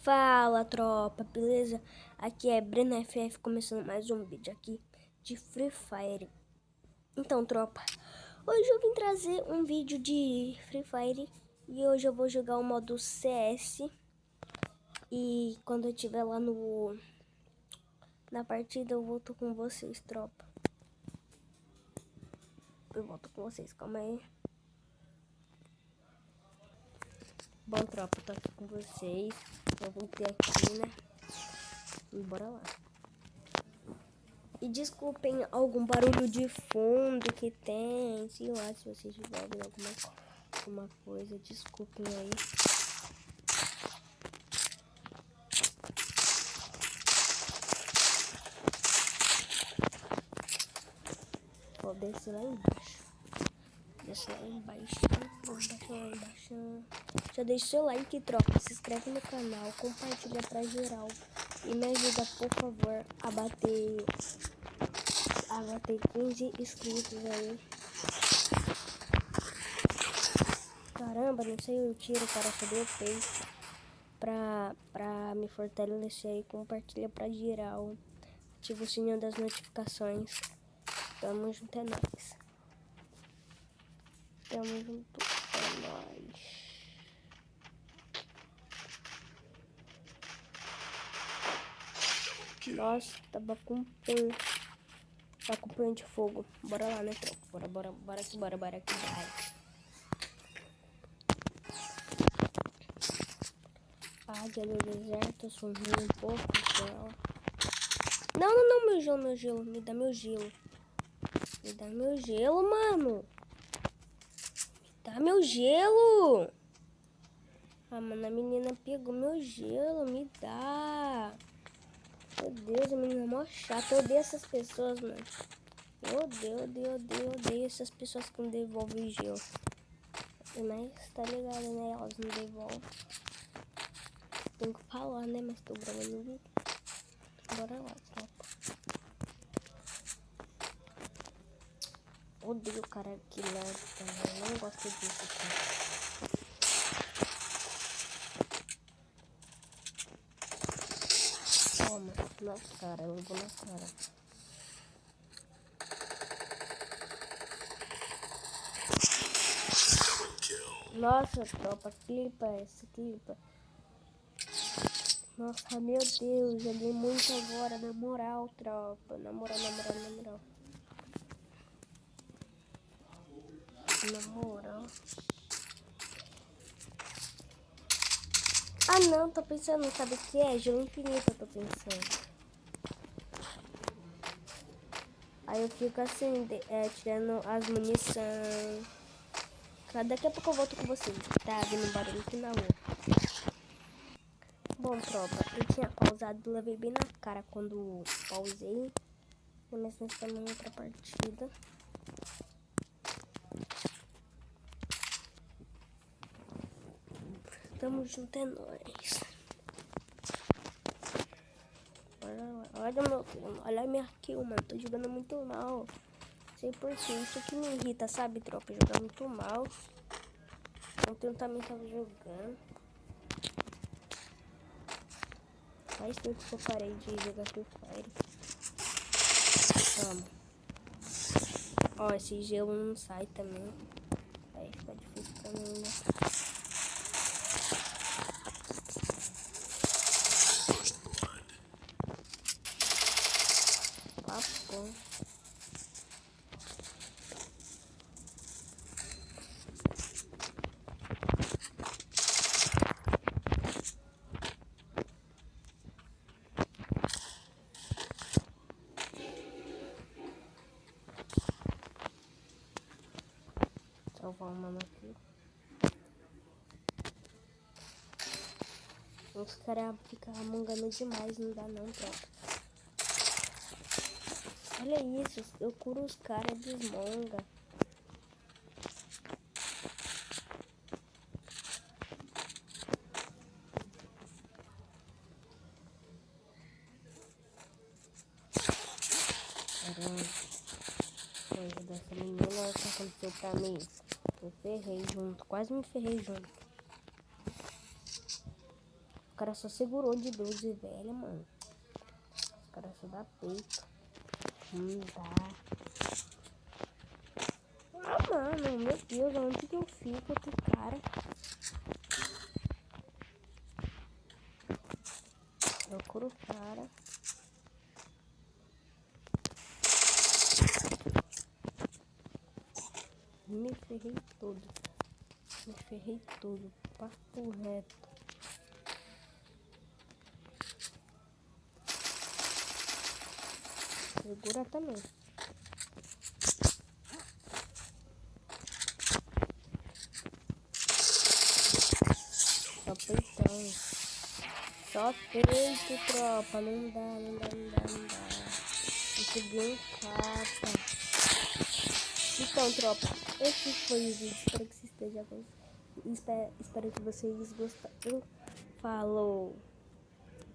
Fala, tropa, beleza? Aqui é Breno FF começando mais um vídeo aqui de Free Fire. Então, tropa, hoje eu vim trazer um vídeo de Free Fire e hoje eu vou jogar o modo CS. E quando eu estiver lá na partida eu volto com vocês, tropa. Eu volto com vocês, calma aí. Bom, tropa, tô aqui com vocês. Eu voltei aqui, né? E bora lá. E desculpem algum barulho de fundo que tem, sei lá, se vocês estiverem ouvindo alguma coisa, desculpem aí. Vou descer lá embaixo. Descer lá embaixo. Já deixa o seu like, tropa, se inscreve no canal, compartilha pra geral. E me ajuda, por favor, a bater 15 inscritos aí. Caramba, não sei o tiro, cara, cadê o peito? Pra me fortalecer aí, compartilha pra geral. Ativa o sininho das notificações. Tamo junto, é nóis. Tamo junto, é nóis. Nossa, tava com punho. Tá com punho de fogo. Bora lá, né, tropa? Bora aqui, bora aqui, vai. Águia do deserto, sumiu um pouco, então. Não, meu gelo. Me dá meu gelo. Me dá meu gelo, mano. Me dá meu gelo. Ah, mano, a menina pegou meu gelo. Me dá. Meu Deus, a menina é mó chata. Eu odeio essas pessoas, mano. Eu odeio essas pessoas que não devolvem gelo. Mas tá ligado, né? Elas não devolvem. Tenho que falar, né? Mas tô gravando vídeo. Bora lá, tropa. Odeio o cara que leva também. Não gosto disso, cara. Toma, na cara, eu vou na cara. Nossa, tropa, clipa essa, clipa. Nossa, meu Deus, joguei muito agora, na moral, tropa. Na moral. Ah, não, tô pensando, sabe o que é? Gelo infinito, eu tô pensando. Aí eu fico assim, tirando as munições. Daqui a pouco eu volto com vocês. Tá vindo barulho aqui na rua. Bom, tropa, eu tinha pausado, levei bem na cara quando pausei. Mas nós estamos em outra partida. Tamo junto, é nóis. Olha a minha kill, mano. Tô jogando muito mal. Sei por quê. Isso que me irrita, sabe, tropa? Jogar muito mal. Ontem eu também tava jogando. Faz tempo que eu parei de jogar Free Fire. Vamos. Ó, esse gelo não sai também. Aí fica difícil pra mim, né? Papão. Salvar uma aqui. Os caras ficam amongando demais, não dá não, tropa. Olha isso, eu curo os caras, desmonga. Caramba. Coisa dessa menina, olha o que aconteceu pra mim. Eu ferrei junto, quase me ferrei junto. O cara só segurou de 12, velho, mano. O cara só dá peito. Não dá. Ah, mano, meu Deus, onde que eu fico com o cara? Procura o cara. Me ferrei todo. Me ferrei todo. Papo reto. Segura também. Só peitão. Só peito, tropa. Não dá, não dá, não dá, não dá. Consegui um capa. Então, tropa, esse foi o vídeo. Espero que vocês estejam gostando. Espero que vocês gostaram. Falou!